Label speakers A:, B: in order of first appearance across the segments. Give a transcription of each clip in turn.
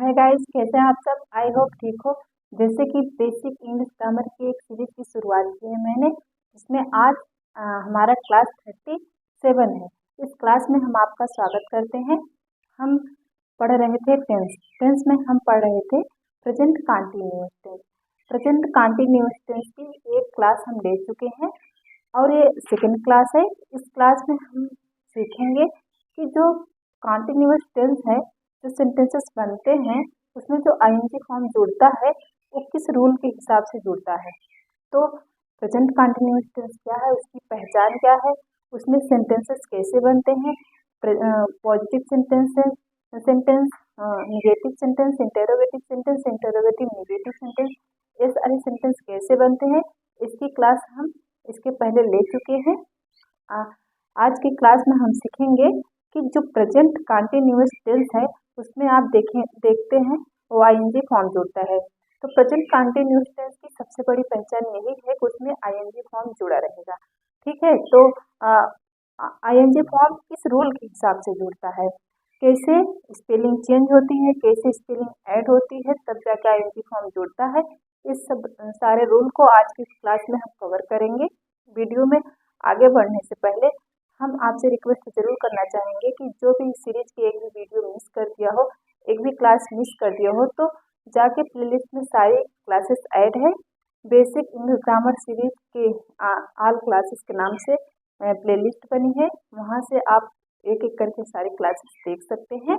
A: Hi guys, कैसे हैं आप सब। आई होप ठीक हो। जैसे कि बेसिक इंग्लिश ग्रामर की एक सीरीज की शुरुआत की है मैंने, जिसमें आज हमारा क्लास 37 है। इस क्लास में हम आपका स्वागत करते हैं। हम पढ़ रहे थे टेंस। टेंस में हम पढ़ रहे थे present continuous tense. Present continuous tense की एक क्लास हम ले चुके हैं और ये सेकंड क्लास है। इस क्लास में हम सीखेंगे कि जो कंटिन्यूअस टेंस है, जो सेंटेंसेस बनते हैं, उसमें जो आईएनजी फॉर्म जुड़ता है वो किस रूल के हिसाब से जुड़ता है। तो प्रेजेंट कंटिन्यूअस टेंस क्या है, उसकी पहचान क्या है, उसमें सेंटेंसेस कैसे बनते हैं, positive sentences sentence, negative sentence, interrogative sentence, interrogative negative sentence, ये सारे सेंटेंस कैसे बनते हैं, इसकी क्लास हम इसके पहले ले चुके हैं। आज की क्लास में हम सीखेंगे कि जो प्रेजेंट कंटिन्यूअस टेंस है उसमें आप देखते हैं वो आईएनजी फॉर्म जुड़ता है। तो प्रेजेंट कंटिन्यूअस टेंस की सबसे बड़ी पहचान यही है कि उसमें आईएनजी फॉर्म जुड़ा रहेगा। ठीक है, तो आईएनजी फॉर्म किस रूल के हिसाब से जुड़ता है, कैसे स्पेलिंग चेंज होती है, कैसे स्पेलिंग ऐड होती है, तब जाके आईएनजी फॉर्म जुड़ता है। इस सब सारे रूल को आज की क्लास में हम कवर करेंगे। वीडियो में आगे बढ़ने से पहले हम आपसे रिक्वेस्ट जरूर करना चाहेंगे कि जो भी सीरीज की एक भी वीडियो मिस कर दिया हो, एक भी क्लास मिस कर दिया हो, तो जाके प्लेलिस्ट में सारी क्लासेस ऐड है। बेसिक इंग्लिश ग्रामर सीरीज के ऑल क्लासेस के नाम से प्लेलिस्ट बनी है, वहाँ से आप एक एक करके सारी क्लासेस देख सकते हैं।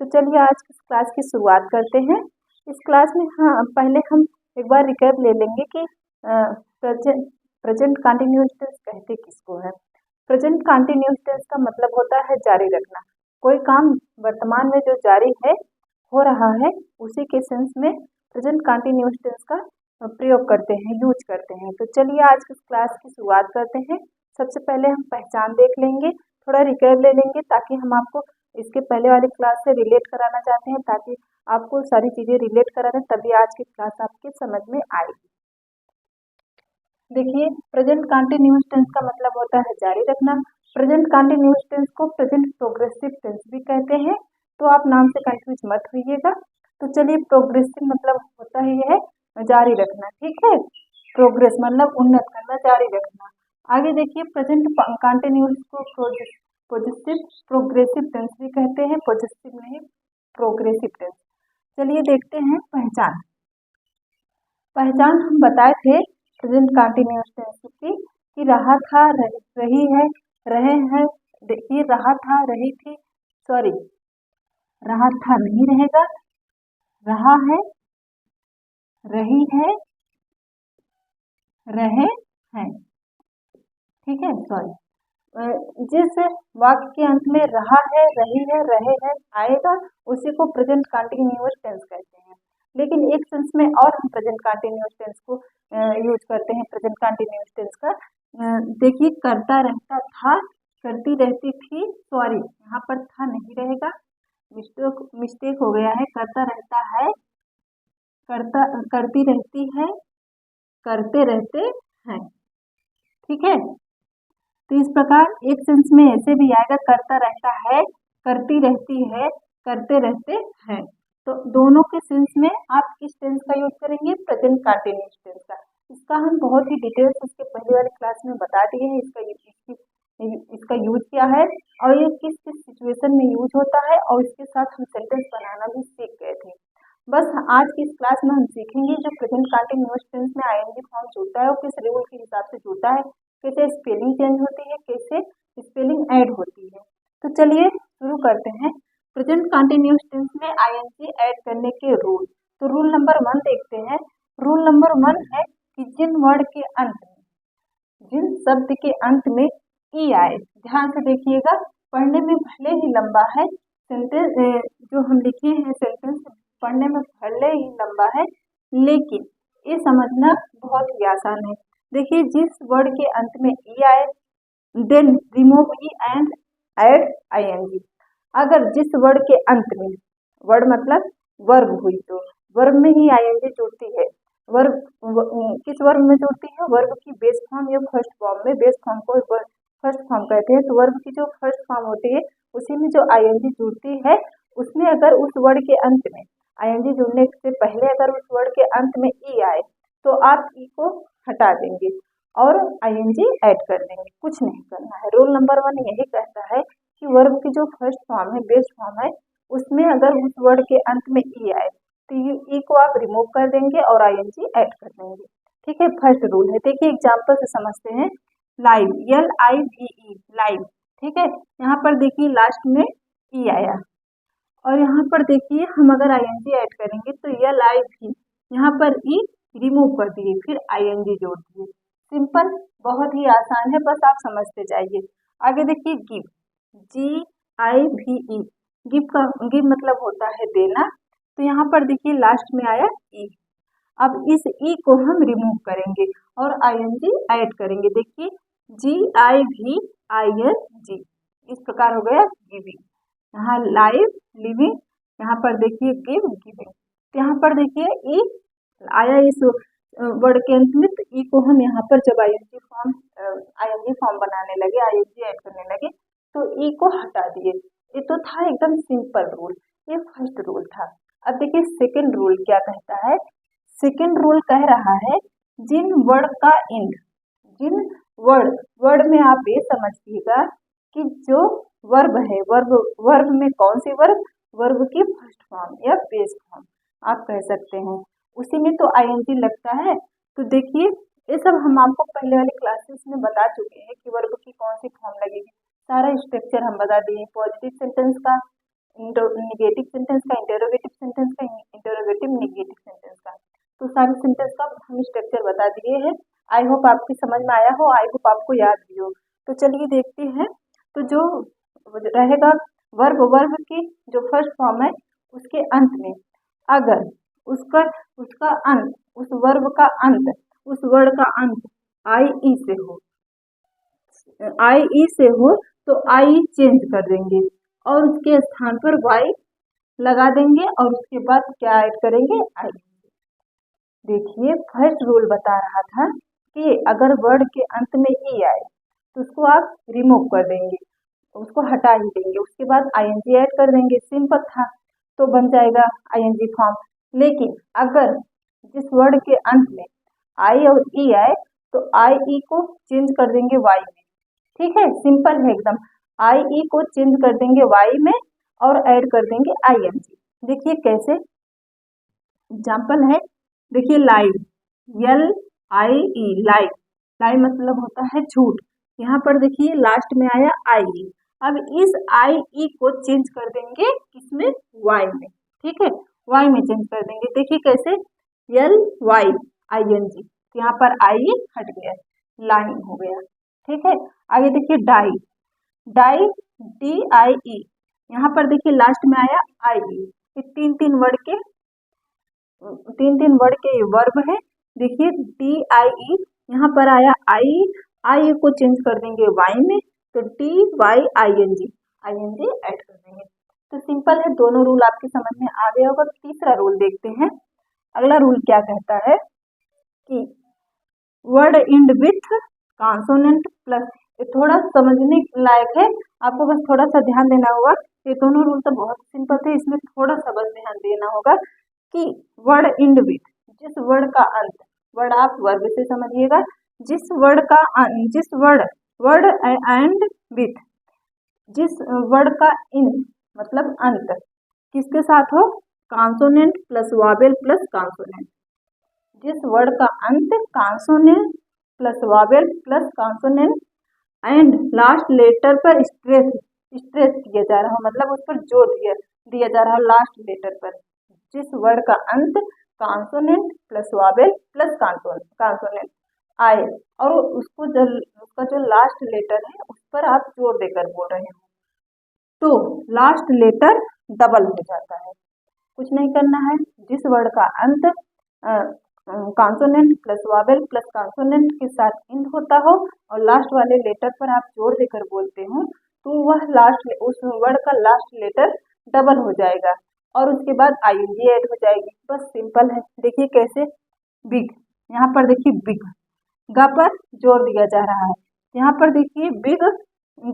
A: तो चलिए आज की क्लास की शुरुआत करते हैं। इस क्लास में पहले हम एक बार रिकैप ले लेंगे कि प्रेजेंट कंटिन्यूअस टेंस कहते किसको है। प्रेजेंट कंटिन्यूअस टेंस का मतलब होता है जारी रखना। कोई काम वर्तमान में जो जारी है, हो रहा है, उसी के सेंस में प्रेजेंट कंटिन्यूअस टेंस का प्रयोग करते हैं, यूज करते हैं। तो चलिए आज की क्लास की शुरुआत करते हैं। सबसे पहले हम पहचान देख लेंगे, थोड़ा रिकैप ले लेंगे, ताकि हम आपको इसके पहले वाली क्लास से रिलेट कराना चाहते हैं, ताकि आपको सारी चीज़ें रिलेट करा दें, तभी आज की क्लास आपके समझ में आएगी। देखिए, प्रेजेंट कंटिन्यूअस टेंस का मतलब होता है जारी रखना। प्रेजेंट कंटिन्यूअस टेंस को प्रेजेंट प्रोग्रेसिव टेंस भी कहते हैं, तो आप नाम से कंफ्यूज मत होइएगा। तो चलिए, प्रोग्रेसिव मतलब होता ही है जारी रखना। ठीक है, प्रोग्रेस मतलब उन्नत करना, जारी रखना। आगे देखिए, प्रेजेंट कंटिन्यूअस को प्रोग्रेसिव टेंस भी कहते हैं, पॉजिटिव नहीं, प्रोग्रेसिव टेंस। चलिए देखते हैं पहचान। पहचान हम बताए थे प्रेजेंट कंटिन्यूअस टेंस की कि रहा था, रही है, रहे हैं। देखिए, रहा था, रही थी, सॉरी, रहा था नहीं रहेगा, रहा है, रही है, रहे हैं। ठीक है, सॉरी। जिस वाक्य के अंत में रहा है, रही है, रहे हैं आएगा, उसी को प्रेजेंट कंटिन्यूअस टेंस कहते हैं। लेकिन एक सेंस में और हम प्रेजेंट कंटिन्यूअस टेंस को यूज करते हैं। प्रेजेंट कंटिन्यूअस टेंस का देखिए, करता रहता था, करती रहती थी, सॉरी, यहाँ पर था नहीं रहेगा, मिस्टेक हो गया है। करता रहता है, करती रहती है, करते रहते हैं। ठीक है, तो इस प्रकार एक सेंस में ऐसे भी आएगा, करता रहता है, करती रहती है, करते रहते हैं। तो दोनों के सेंस में आप किस टेंस का यूज करेंगे, प्रेजेंट कंटिन्यूअस टेंस का। इसका हम बहुत ही डिटेल्स इसके पहले वाली क्लास में बता दिए हैं, इसका यूज क्या है और ये किस किस सिचुएशन में यूज होता है, और इसके साथ हम सेंटेंस बनाना भी सीख गए थे। बस आज की इस क्लास में हम सीखेंगे जो प्रेजेंट कंटिन्यूअस टेंस में आईएनजी फॉर्म जुड़ता है वो किस रूल के हिसाब से जुड़ता है, कैसे स्पेलिंग चेंज होती है, कैसे स्पेलिंग ऐड होती है। तो चलिए शुरू करते हैं। प्रेजेंट कंटिन्यूअस टेंस में आईएनजी ऐड करने के रूल। तो रूल नंबर 1 देखते हैं। रूल नंबर 1 है कि जिन वर्ड के अंत में, जिन शब्द के अंत में ई आए, ध्यान से देखिएगा, पढ़ने में भले ही लंबा है सेंटेंस, जो हम लिखे हैं सेंटेंस पढ़ने में भले ही लंबा है, लेकिन ये समझना बहुत ही आसान है। देखिए, जिस वर्ड के अंत में ई आए, then remove E and add ING. अगर जिस वर्ड के अंत में, वर्ड मतलब वर्ब हुई, तो वर्ब में ही आईएनजी जुड़ती है। वर्ब किस वर्ब में जुड़ती है, वर्ब की बेस फॉर्म या फर्स्ट फॉर्म में। बेस फॉर्म को फर्स्ट फॉर्म कहते हैं, तो वर्ब की जो फर्स्ट फॉर्म होती है उसी में जो आईएनजी जुड़ती है, उसमें अगर उस वर्ड के अंत में आईएनजी जुड़ने से पहले अगर उस वर्ड के अंत में ई आए तो आप ई को हटा देंगे और आईएनजी ऐड कर देंगे, कुछ नहीं करना है। रूल नंबर 1 यही कहता है कि वर्ब की जो फर्स्ट फॉर्म है, बेस फॉर्म है, उसमें अगर उस वर्ड के अंत में ई आए तो ई को आप रिमूव कर देंगे और आईएनजी ऐड कर देंगे। ठीक है, फर्स्ट रूल है। देखिए एग्जाम्पल से समझते हैं। Live, LIVE, live. ठीक है, यहाँ पर देखिए लास्ट में ई आया और यहाँ पर देखिए हम अगर आईएनजी ऐड करेंगे तो LIV, यहाँ पर ई रिमूव कर दिए, फिर आईएनजी जोड़ दिए। सिंपल, बहुत ही आसान है, बस आप समझते जाइए। आगे देखिए गिव, GIVE, गिव मतलब होता है देना। तो यहाँ पर देखिए लास्ट में आया ई। अब इस ई को हम रिमूव करेंगे और आईएनजी ऐड करेंगे। देखिए GIVING, इस प्रकार हो गया गिविंग। यहाँ लाइव, लिविंग, यहाँ पर देखिए गिव, गिविंग। यहाँ पर देखिए ई आया इस वर्ड के अंत में, तो ई को हम यहाँ पर जब आईएनजी फॉर्म बनाने लगे, आईएनजी ऐड करने लगे तो ई को हटा दिए। ये तो था एकदम सिंपल रूल, ये फर्स्ट रूल था। अब देखिए सेकंड रूल क्या कहता है। सेकंड रूल कह रहा है जिन वर्ड का एंड, जिन वर्ड में आप ये समझिएगा कि जो वर्ब है, वर्ब में कौन सी वर्ब की फर्स्ट फॉर्म या बेस फॉर्म आप कह सकते हैं, उसी में तो आईएनजी लगता है। तो देखिए ये सब हम आपको पहले वाली क्लासेस में बता चुके हैं कि वर्ब की कौन सी फॉर्म लगेगी, सारा स्ट्रक्चर हम बता दिए। पॉजिटिव सेंटेंस का, नेगेटिव सेंटेंस का, इंटरोगेटिव सेंटेंस का, इंटरोगेटिव नेगेटिव सेंटेंस का, तो सारे सेंटेंस का हम स्ट्रक्चर बता दिए हैं। आई होप आपकी समझ में आया हो, आई होप आपको याद भी हो। तो चलिए देखते हैं। तो जो रहेगा वर्ब की जो फर्स्ट फॉर्म है उसके अंत में अगर उसका अंत, उस वर्ब का अंत, उस वर्ड का अंत IE से हो तो आई चेंज कर देंगे और उसके स्थान पर वाई लगा देंगे और उसके बाद क्या ऐड करेंगे, आई। देखिए फर्स्ट रूल बता रहा था कि अगर वर्ड के अंत में ई आए तो उसको आप रिमूव कर देंगे, उसको हटा ही देंगे, उसके बाद आईएनजी ऐड कर देंगे। सिंपल था, तो बन जाएगा आईएनजी फॉर्म। लेकिन अगर जिस वर्ड के अंत में आई और ई आए तो आई ई को चेंज कर देंगे वाई में। ठीक है, सिंपल है एकदम। आई ई को चेंज कर देंगे वाई में और ऐड कर देंगे आईएनजी। देखिए कैसे, एग्जाम्पल है। देखिए लाइव, LIE, लाइव, लाइव मतलब होता है झूठ। यहाँ पर देखिए लास्ट में आया आई। अब इस आई ई को चेंज कर देंगे किसमें, वाई में। ठीक है, वाई में चेंज कर देंगे। देखिए कैसे, LYING, यहाँ पर आई हट गया, लाइन हो गया। ठीक है, आगे देखिए डाई, DIE, यहाँ पर देखिए लास्ट में आया आई। तीन वर्ड के वर्ब है। देखिए DIE, यहाँ पर आया आई को चेंज कर देंगे वाई में, तो TYING, ING ऐड कर देंगे। तो सिंपल है, दोनों रूल आपकी समझ में आ गया होगा। तीसरा रूल देखते हैं। अगला रूल क्या कहता है कि word end with consonant plus, ये थोड़ा समझने लायक है, आपको बस थोड़ा सा ध्यान देना होगा। ये दोनों रूल तो बहुत सिंपल थे, इसमें थोड़ा सा बस ध्यान देना होगा कि वर्ड एंड विथ, जिस वर्ड का अंत, वर्ड आप वर्ब से समझिएगा, जिस वर्ड एंड विथ, जिस वर्ड का इन मतलब अंत किसके साथ हो, consonant plus vowel plus consonant. जिस वर्ड का अंत consonant plus vowel plus consonant and last letter पर स्ट्रेस दिया जा रहा हो, मतलब उस पर जोर दिया जा रहा हो लास्ट लेटर पर। जिस वर्ड का अंत consonant plus vowel plus consonant आए और उसका जो लास्ट लेटर है उस पर आप जोर देकर बोल रहे हो, तो लास्ट लेटर डबल हो जाता है। कुछ नहीं करना है, जिस वर्ड का अंत consonant plus vowel plus consonant के साथ एंड होता हो और लास्ट वाले लेटर पर आप जोर देकर बोलते हो, तो वह उस वर्ड का लास्ट लेटर डबल हो जाएगा और उसके बाद आईएनजी ऐड हो जाएगी। बस सिंपल है। देखिए कैसे, बिग, यहाँ पर देखिए बिग, ग पर जोर दिया जा रहा है। यहाँ पर देखिए बिग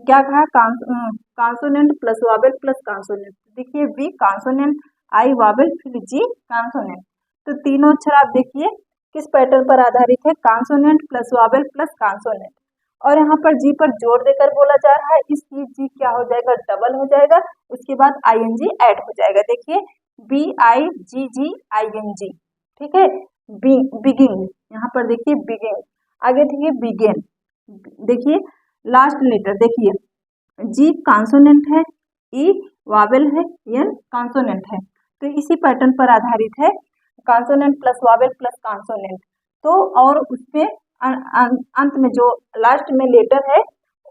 A: क्या कहा, consonant plus vowel plus consonant. देखिए बी कॉन्सोनेंट आई वावेल, फिर जी कॉन्सोनेंट। तो तीनों अक्षर आप देखिए किस पैटर्न पर आधारित है, consonant plus vowel plus consonant. और यहाँ पर जी पर जोर देकर बोला जा रहा है, इसलिए जी क्या हो जाएगा, डबल हो जाएगा। उसके बाद आईएनजी ऐड हो जाएगा। देखिए BIGGING, ठीक है। बिगिन, यहाँ पर देखिए बिगिन। आगे देखिए बिगेन, देखिए लास्ट लेटर देखिए, जी कॉन्सोनेंट है, ई वावेल है, एन कॉन्सोनेंट है। तो इसी पैटर्न पर आधारित है consonant plus vowel plus consonant. तो और उसमें अंत में जो लास्ट में लेटर है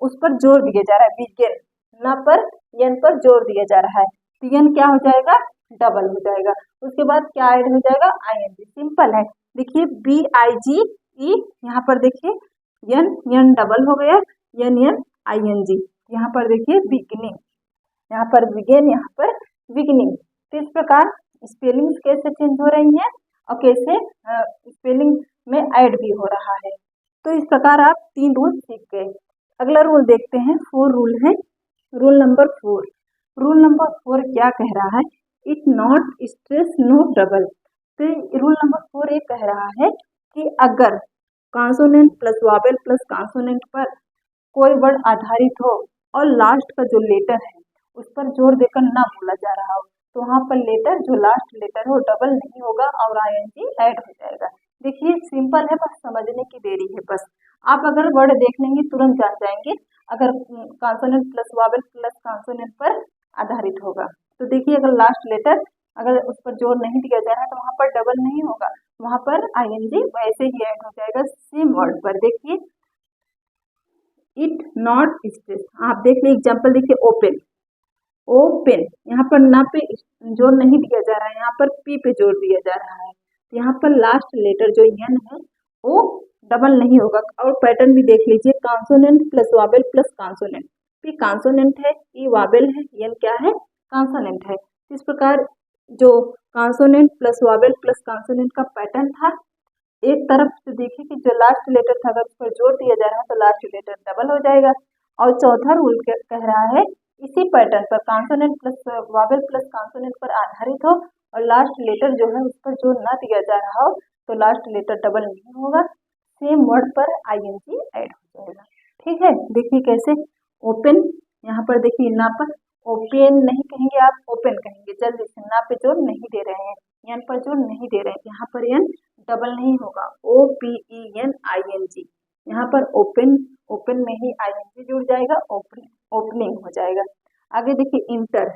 A: उस पर जोर दिया जा रहा है, बिगेन ना पर एन पर जोर दिया जा रहा है। तो एन क्या हो जाएगा, डबल हो जाएगा। उसके बाद क्या ऐड हो जाएगा, आईएनजी। सिंपल है। देखिए BIGE, यहाँ पर देखिए एन डबल हो गया, एन आईएनजी। यहाँ पर देखिए बिगनिंग, यहाँ पर बिगेन, यहाँ पर बिगनिंग। तो इस प्रकार स्पेलिंग कैसे चेंज हो रही हैं और कैसे स्पेलिंग में ऐड भी हो रहा है। तो इस प्रकार आप 3 रूल सीख गए। अगला रूल देखते हैं, 4 रूल है। रूल नंबर 4, रूल नंबर 4 क्या कह रहा है, it not stress no double. तो रूल नंबर 4 ये कह रहा है कि अगर consonant plus vowel plus consonant पर कोई वर्ड आधारित हो और लास्ट का जो लेटर है उस पर जोर देकर ना बोला जा रहा हो, तो वहाँ पर लेटर जो लास्ट लेटर हो डबल नहीं होगा और आईएनजी ऐड हो जाएगा। देखिए सिंपल है, बस समझने की देरी है। बस आप अगर वर्ड देख लेंगे तुरंत जान जाएंगे अगर consonant plus vowel plus consonant पर आधारित होगा। तो देखिए अगर लास्ट लेटर अगर उस पर जोर नहीं दिया जा रहा है तो वहाँ पर डबल नहीं होगा, वहाँ पर आईएनजी वैसे ही ऐड हो जाएगा सेम वर्ड पर। देखिए इट नॉट स्ट्रेस, आप देख लीजिए एग्जाम्पल, देखिए ओपन, ओपन यहाँ पर ना पे जोर नहीं दिया जा रहा है, यहाँ पर पी पे जोर दिया जा रहा है। यहाँ पर लास्ट लेटर जो एन है वो डबल नहीं होगा। और पैटर्न भी देख लीजिए, consonant plus vowel plus consonant, P consonant है, ई वावेल है, एन क्या है, कॉन्सोनेंट है। इस प्रकार जो consonant plus vowel plus consonant का पैटर्न था, एक तरफ से देखिए कि जो लास्ट लेटर था अगर उस पर जोर दिया जा रहा है तो लास्ट लेटर डबल हो जाएगा। और चौथा रूल कह रहा है इसी पैटर्न पर consonant plus vowel plus consonant पर आधारित हो और लास्ट लेटर जो है उस पर जोर ना दिया जा रहा हो तो लास्ट लेटर डबल नहीं होगा, सेम वर्ड पर आईएनजी ऐड हो जाएगा। ठीक है, देखिए कैसे, ओपन, यहाँ पर देखिए ना पर ओपन नहीं कहेंगे आप, ओपन कहेंगे। जल्दी से, ना पे जोर नहीं दे रहे हैं, एन पर जोर नहीं दे रहे हैं, यहाँ पर एन डबल नहीं होगा, OPENING। यहाँ पर ओपन, ओपन में ही आईएनजी जुड़ जाएगा, ओपनिंग हो जाएगा। आगे देखिए इंटर,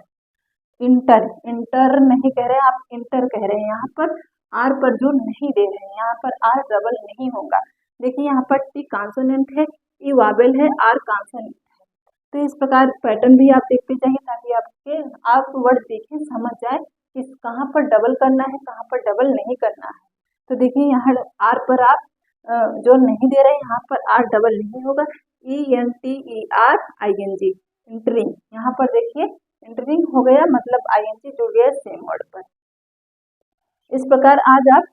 A: इंटर, इंटर नहीं कह रहे हैं आप, इंटर कह रहे हैं। यहाँ पर आर पर जोर नहीं दे रहे हैं, यहाँ पर आर डबल नहीं होगा। देखिए यहाँ पर टी कॉन्सोनेंट है, ई वावेल है, आर कॉन्सोनेंट है। तो इस प्रकार पैटर्न भी आप देखते जाइए ताकि आप वर्ड देखिए समझ जाए कि कहाँ पर डबल करना है, कहाँ पर डबल नहीं करना है। तो देखिए यहाँ आर पर आप जो नहीं दे रहे हैं, यहाँ पर आर डबल नहीं होगा, ENTERING, इंटरिंग। यहाँ पर देखिए इंटरिंग हो गया, मतलब आईएनजी जुड़ गया सेम वर्ड पर। इस प्रकार आज आप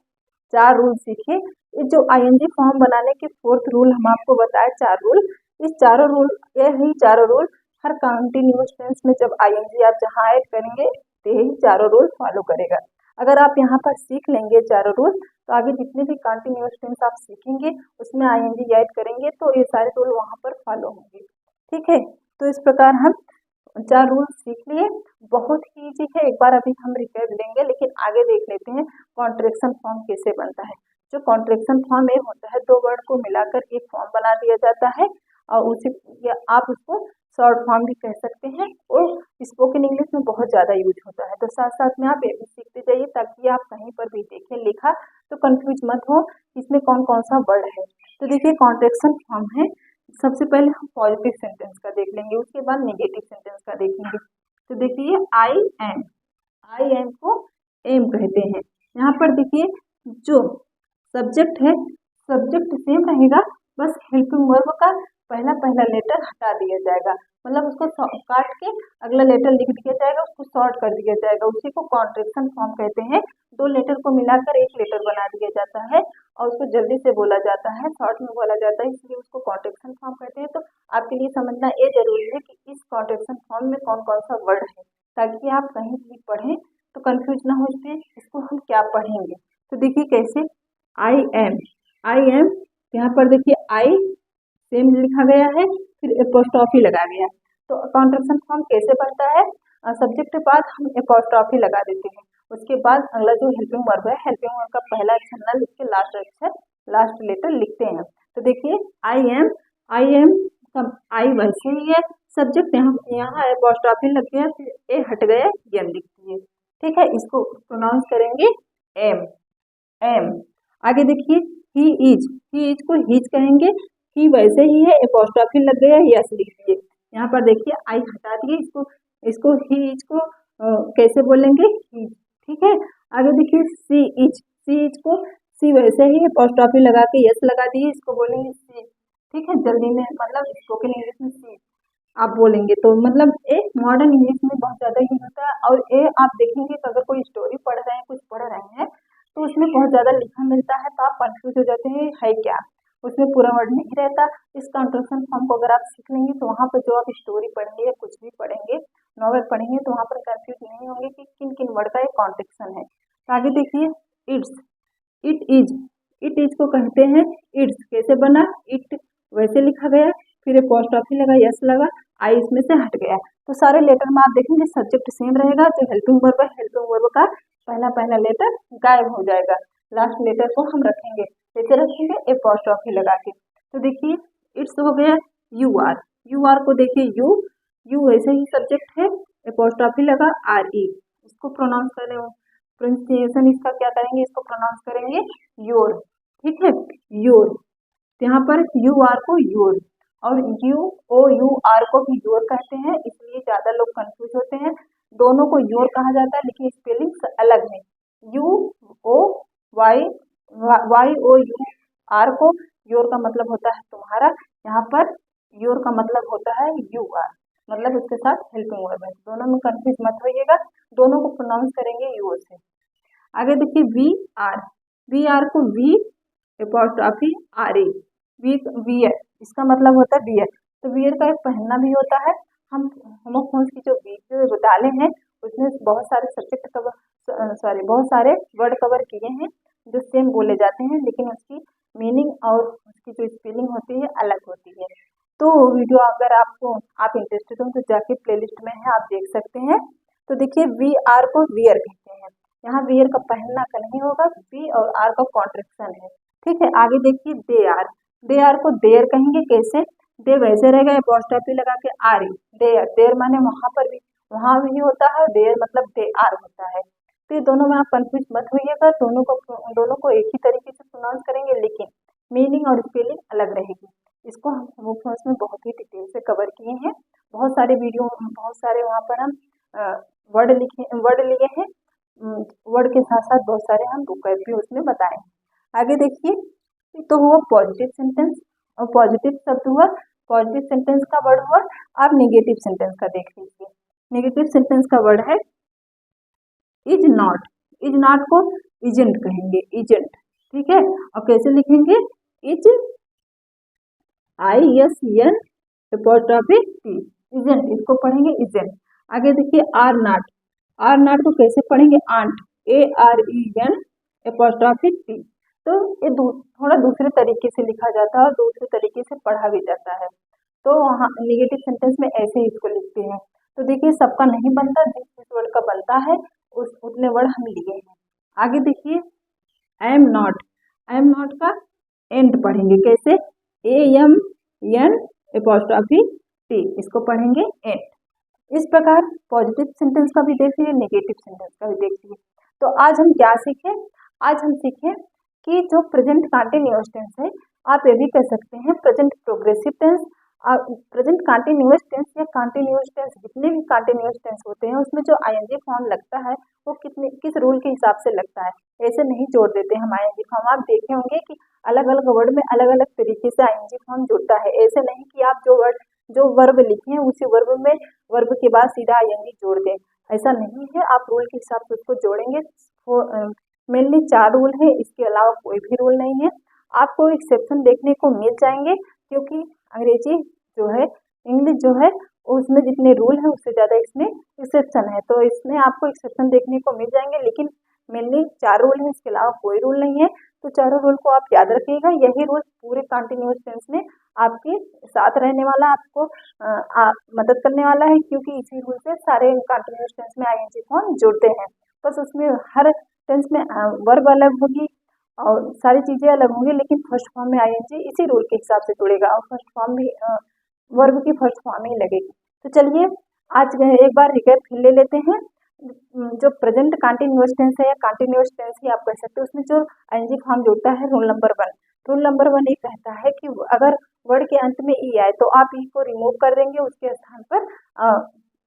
A: 4 रूल सीखे। इस जो आईएनजी फॉर्म बनाने के 4th रूल हम आपको बताए, 4 रूल, इस चारों रूल, यही चारों रूल हर कंटिन्यूअस टेंस में जब आईएनजी आप जहाँ ऐड करेंगे तो यही चारों रूल फॉलो करेगा। अगर आप यहाँ पर सीख लेंगे चारों रूल तो आगे जितने भी कंटिन्यूअस टेंस आप सीखेंगे उसमें आईएनजी ऐड करेंगे तो ये सारे रूल वहाँ पर फॉलो होंगे। ठीक है, तो इस प्रकार हम 4 रूल सीख लिए, बहुत ही ईजी है। एक बार अभी हम रिकैप लेंगे, लेकिन आगे देख लेते हैं कॉन्ट्रैक्शन फॉर्म कैसे बनता है। जो कॉन्ट्रैक्शन फॉर्म ये होता है, 2 वर्ड को मिलाकर एक फॉर्म बना दिया जाता है और उसे आप उसको शॉर्ट फॉर्म भी कह सकते हैं और स्पोकन इंग्लिश में बहुत ज़्यादा यूज होता है। तो साथ साथ में आप ये भी सीखते जाइए ताकि आप कहीं पर भी देखें लिखा तो कंफ्यूज मत हो इसमें कौन कौन सा वर्ड है। तो देखिए कॉन्ट्रैक्शन फॉर्म है, सबसे पहले हम पॉजिटिव सेंटेंस का देख लेंगे, उसके बाद नेगेटिव सेंटेंस का देखेंगे। तो देखिए आई एम को एम कहते हैं। यहाँ पर देखिए जो सब्जेक्ट है, सब्जेक्ट सेम रहेगा, बस हेल्पिंग वर्ब का पहला लेटर हटा दिया जाएगा, मतलब उसको काट के अगला लेटर लिख दिया जाएगा, उसको शॉर्ट कर दिया जाएगा। उसी को कॉन्ट्रैक्शन फॉर्म कहते हैं। 2 लेटर को मिलाकर एक लेटर बना दिया जाता है और उसको जल्दी से बोला जाता है, शॉर्ट में बोला जाता है, इसलिए उसको कॉन्ट्रैक्शन फॉर्म कहते हैं। तो आपके लिए समझना ये जरूरी है कि इस कॉन्ट्रैक्शन फॉर्म में कौन कौन सा वर्ड है, ताकि आप कहीं भी पढ़ें तो कंफ्यूज ना हो जाए इसको हम क्या पढ़ेंगे। तो देखिए कैसे, आई एम, यहाँ पर देखिए आई सेम लिखा गया है, फिर एपोस्ट्रॉफी लगा गया है। तो कॉन्ट्रैक्शन फॉर्म कैसे बनता है, सब्जेक्ट के बाद हम एपोस्ट्रॉफी लगा देते हैं, उसके बाद अगला जो हेल्पिंग वर्ब है, हेल्पिंग वर्ब का पहला अक्षर ना लिख के लास्ट अक्षर, लास्ट लेटर लिखते हैं। तो देखिए आई एम आई वैसे ही है, सब्जेक्ट यहाँ एपोस्ट्रॉफी लग गया, फिर ए हट गया, एम लिख दिए। ठीक है, इसको प्रोनाउंस करेंगे एम एम। आगे देखिए ही इज को हीज कहेंगे, ही वैसे ही है, एपोस्ट्रॉफी लग गया, यस लिख दिए। यहाँ पर देखिए आई हटा दिए, इसको ही इज को कैसे बोलेंगे ही। ठीक है, आगे देखिए सी इज को सी वैसे ही एपोस्ट्रॉफी लगा के यस लगा दिए, इसको बोलेंगे सी। ठीक है, जल्दी में मतलब स्पोकन इंग्लिश में सी आप बोलेंगे तो मतलब एक मॉडर्न इंग्लिश में बहुत ज़्यादा यूज होता है। और ये आप देखेंगे कि अगर कोई स्टोरी पढ़ रहे हैं, कुछ पढ़ रहे हैं, तो उसमें बहुत ज़्यादा लिखा मिलता है, तो आप कंफ्यूज हो जाते हैं है क्या, उसमें पूरा वर्ड नहीं रहता। इस कॉन्ट्रैक्शन फॉर्म को अगर आप सीख लेंगे तो वहाँ पर जो आप स्टोरी पढ़ेंगे या कुछ भी पढ़ेंगे, नॉवेल पढ़ेंगे, तो वहाँ पर कंफ्यूज नहीं होंगे कि किन किन वर्ड का एक कॉन्ट्रैक्शन है। तो आगे देखिए इट इज को कहते हैं इट्स, कैसे बना, इट वैसे लिखा गया, फिर एपोस्ट्रॉफी लगा, यस लगा, आई इसमें से हट गया। तो सारे लेटर में आप देखेंगे सब्जेक्ट सेम रहेगा, जो हेल्पिंग वर्ब है, हेल्पिंग वर्ब का पहला लेटर गायब हो जाएगा, लास्ट लेटर को हम रखेंगे, कैसे रखेंगे, एपोस्ट्रॉफी लगा के। तो देखिए इट्स हो गया, यू आर को देखिए यू वैसे ही सब्जेक्ट है, एपोस्ट्रॉफी लगा आर ई, इसको प्रोनाउंस करें, प्रोनाउंसिएशन इसका क्या करेंगे, इसको प्रोनाउंस करेंगे योर। ठीक है, योर, यहाँ पर यू आर को योर और यू आर को भी योर कहते हैं, इसलिए ज़्यादा लोग कंफ्यूज होते हैं। दोनों को योर कहा जाता है, लेकिन स्पेलिंग अलग है। U O Y O U R को योर का मतलब होता है तुम्हारा, यहाँ पर योर का मतलब होता है यू आर, मतलब उसके साथ हेल्पिंग वर्ब है। दोनों में कंफ्यूज मत होइएगा, दोनों को प्रोनाउंस करेंगे यू से। आगे देखिए वी आर को we apostrophe R E, we're, इसका मतलब होता है वियर। तो वियर का एक पहनना भी होता है। हम होमोफोन्स की जो वीडियो डाले हैं उसमें बहुत सारे सब्जेक्ट कवर बहुत सारे वर्ड कवर किए हैं जो सेम बोले जाते हैं, लेकिन उसकी मीनिंग और उसकी जो स्पेलिंग होती है अलग होती है। तो वीडियो अगर आप इंटरेस्टेड हो तो जाके प्लेलिस्ट में है, आप देख सकते हैं। तो देखिए वी आर को वियर कहते हैं, यहाँ वियर का पहनना का नहीं होगा, वी और आर का कॉन्ट्रैक्शन है। ठीक है, आगे देखिए दे आर को देयर कहेंगे, कैसे, दे वैसे रहेगा, एपोस्ट्रॉफी लगा के आर ई, देयर माने वहाँ भी होता है, देयर मतलब दे आर होता है। तो ये दोनों में आप कंफ्यूज मत होइएगा, दोनों को एक ही तरीके से प्रोनाउंस करेंगे, लेकिन मीनिंग और स्पेलिंग अलग रहेगी। इसको हम होमोफोन्स में बहुत ही डिटेल से कवर किए हैं, बहुत सारे वीडियो, बहुत सारे वहाँ पर हम वर्ड लिए हैं, वर्ड के साथ साथ बहुत सारे हम वोकैब भी उसमें बताए हैं। आगे देखिए, तो हुआ पॉजिटिव सेंटेंस, और पॉजिटिव शब्द हुआ, पॉजिटिव सेंटेंस का वर्ड हुआ। आप नेगेटिव सेंटेंस का देख लीजिए, नेगेटिव सेंटेंस का वर्ड है इज नॉट को इजेंट कहेंगे, इजेंट। ठीक है, और कैसे लिखेंगे, is I S N apostrophe T, isn't, इसको पढ़ेंगे इजेंट। आगे देखिए आर नॉट को कैसे पढ़ेंगे, aren't, A R E N apostrophe T. तो ये थोड़ा दूसरे तरीके से लिखा जाता है और दूसरे तरीके से पढ़ा भी जाता है। तो वहाँ निगेटिव सेंटेंस में ऐसे ही इसको लिखते हैं। तो देखिए सबका नहीं बनता, जिस वर्ड का बनता है उतने वर्ड हम लिए हैं। आगे देखिए आई एम नॉट का एंड पढ़ेंगे, कैसे, A M N apostrophe T, इसको पढ़ेंगे एंड। इस प्रकार पॉजिटिव सेंटेंस का भी देख लीजिए, नेगेटिव सेंटेंस का भी देख लीजिए। तो आज हम क्या सीखे, आज हम सीखे कि जो प्रेजेंट कंटीन्यूअस टेंस है, आप ये भी कह सकते हैं present progressive tense, present continuous tense या कंटीन्यूअस टेंस, जितने भी कंटीन्यूअस टेंस होते हैं उसमें जो आईएनजी फॉर्म लगता है वो किस रूल के हिसाब से लगता है, ऐसे नहीं जोड़ देते हम आईएनजी फॉर्म। आप देखे होंगे कि अलग अलग वर्ड में अलग अलग तरीके से आईएनजी फॉर्म जुड़ता है, ऐसे नहीं कि आप जो वर्ब लिखे हैं उसी वर्ब में वर्ब के बाद सीधा आईएनजी जोड़ दें, ऐसा नहीं है। आप रूल के हिसाब से उसको जोड़ेंगे। मेनली 4 रूल है, इसके अलावा कोई भी रूल नहीं है। आपको एक्सेप्शन देखने को मिल जाएंगे, क्योंकि अंग्रेजी जो है, इंग्लिश जो है उसमें जितने रूल है उससे ज़्यादा इसमें एक्सेप्शन है, तो इसमें आपको एक्सेप्शन देखने को मिल जाएंगे, लेकिन मेनली 4 रूल है, इसके अलावा कोई रूल नहीं है। तो चारों रूल को आप याद रखिएगा, यही रूल पूरे कंटिन्यूअस टेंस में आपके साथ रहने वाला, आपको मदद करने वाला है, क्योंकि इसी रूल से सारे कंटिन्यूअस टेंस में आईएनजी फॉर्म जुड़ते हैं। बस उसमें हर टेंस में वर्ब अलग होगी और सारी चीज़ें अलग होंगी, लेकिन फर्स्ट फॉर्म में आईएनजी इसी रूल के हिसाब से जुड़ेगा और फर्स्ट फॉर्म भी वर्ब की फर्स्ट फॉर्म ही लगेगी। तो चलिए आज एक बार रिकैप फिर ले लेते हैं। जो प्रेजेंट कंटिन्यूअस टेंस है या कंटिन्यूअस टेंस ही आप कह सकते हो, उसमें जो आईएनजी फॉर्म जुड़ता है रूल नंबर 1। रूल नंबर 1 ये कहता है कि अगर वर्ड के अंत में ई आए तो आप ई को रिमूव कर देंगे, उसके स्थान पर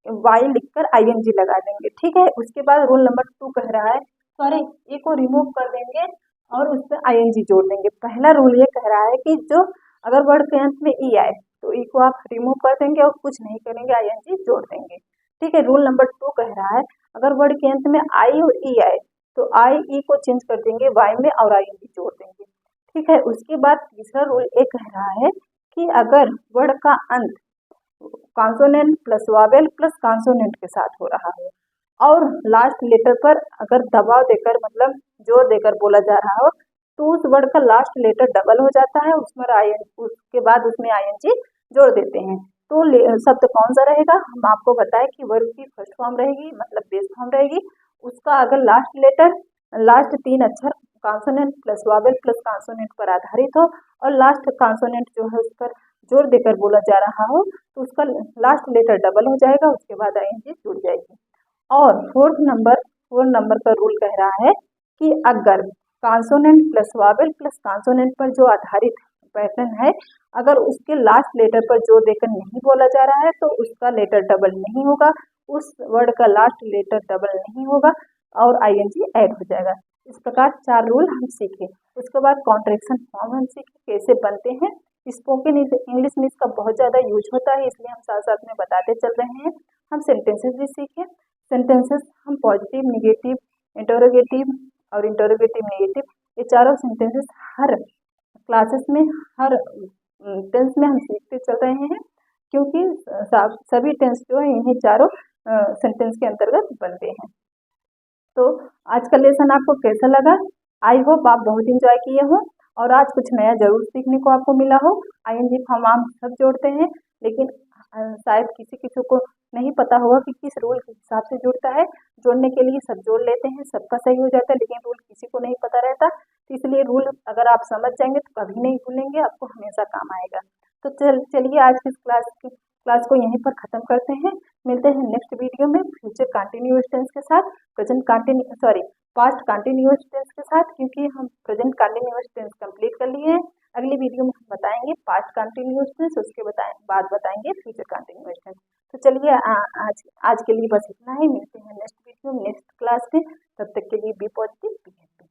A: वाई लिखकर आईएनजी लगा देंगे, ठीक है। उसके बाद रूल नंबर 2 कह रहा है सॉरी ई को रिमूव कर देंगे और उस पर आईएनजी जोड़ देंगे। पहला रूल ये कह रहा है कि जो अगर वर्ड के अंत में ई आए तो ई को आप रिमूव कर देंगे और कुछ नहीं करेंगे, आईएनजी जोड़ देंगे, ठीक है। रूल नंबर 2 कह रहा है अगर वर्ड के अंत में आई और ई आए तो आई ई को चेंज कर देंगे वाई में और आईएनजी जोड़ देंगे, ठीक है। उसके बाद तीसरा रूल ये कह रहा है कि अगर वर्ड का अंत consonant plus vowel plus consonant के साथ हो रहा हो और लास्ट लेटर पर अगर दबाव देकर मतलब जोर देकर बोला जा रहा हो तो उस वर्ड का लास्ट लेटर डबल हो जाता है, उसके बाद उसमें आईएनजी जोड़ देते हैं। तो शब्द कौन सा रहेगा, हम आपको बताएं कि वर्ब की फर्स्ट फॉर्म रहेगी, मतलब बेस फॉर्म रहेगी। उसका अगर लास्ट 3 अक्षर consonant plus vowel plus consonant पर आधारित हो और लास्ट कॉन्सोनेंट जो है उस पर जोर देकर बोला जा रहा हो तो उसका लास्ट लेटर डबल हो जाएगा, उसके बाद आईएनजी जुड़ जाएगी। और फोर्थ नंबर का रूल कह रहा है कि अगर consonant plus vowel plus consonant पर जो आधारित पैटर्न है अगर उसके लास्ट लेटर पर जोर देकर नहीं बोला जा रहा है तो उसका लेटर डबल नहीं होगा, उस वर्ड का लास्ट लेटर डबल नहीं होगा और आईएनजी ऐड हो जाएगा। इस प्रकार 4 रूल हम सीखे। उसके बाद कॉन्ट्रैक्शन फॉर्म हम सीखे कैसे बनते हैं। स्पोकन इंग्लिश में इसका बहुत ज़्यादा यूज होता है, इसलिए हम साथ साथ में बताते चल रहे हैं। हम सेंटेंसेस भी सीखे। सेंटेंसेस हम पॉजिटिव, निगेटिव, इंटरोगेटिव और इंटरोगेटिव नेगेटिव, ये चारों सेंटेंसेस हर क्लासेस में हर टेंस में हम सीखते चल रहे हैं, क्योंकि सभी टेंस जो है इन्हीं चारों सेंटेंस के अंतर्गत बनते हैं। तो आज का लेसन आपको कैसा लगा? आई होप आप बहुत इंजॉय किए हो और आज कुछ नया जरूर सीखने को आपको मिला हो। आईएनजी फॉर्म हम सब जोड़ते हैं, लेकिन शायद किसी को नहीं पता होगा कि किस रूल के हिसाब से जुड़ता है। जोड़ने के लिए सब जोड़ लेते हैं, सबका सही हो जाता है, लेकिन रूल किसी को नहीं पता रहता। तो इसलिए रूल अगर आप समझ जाएंगे तो कभी नहीं भूलेंगे, आपको हमेशा काम आएगा। तो चलिए आज की क्लास को यहीं पर ख़त्म करते हैं। मिलते हैं नेक्स्ट वीडियो में फ्यूचर कंटिन्यूअस टेंस के साथ, पास्ट कंटिन्यूअस टेंस के साथ, क्योंकि हम प्रेजेंट कंटिन्यूअस टेंस कंप्लीट कर लिए हैं। अगली वीडियो में हम बताएंगे पास्ट कंटिन्यूअस टेंस, उसके बाद बताएंगे फ्यूचर कंटिन्यूअस टेंस। तो चलिए आज के लिए बस इतना ही। मिलते हैं नेक्स्ट वीडियो नेक्स्ट क्लास में। तब तक के लिए बी पॉजिटिव, बी हैप्पी।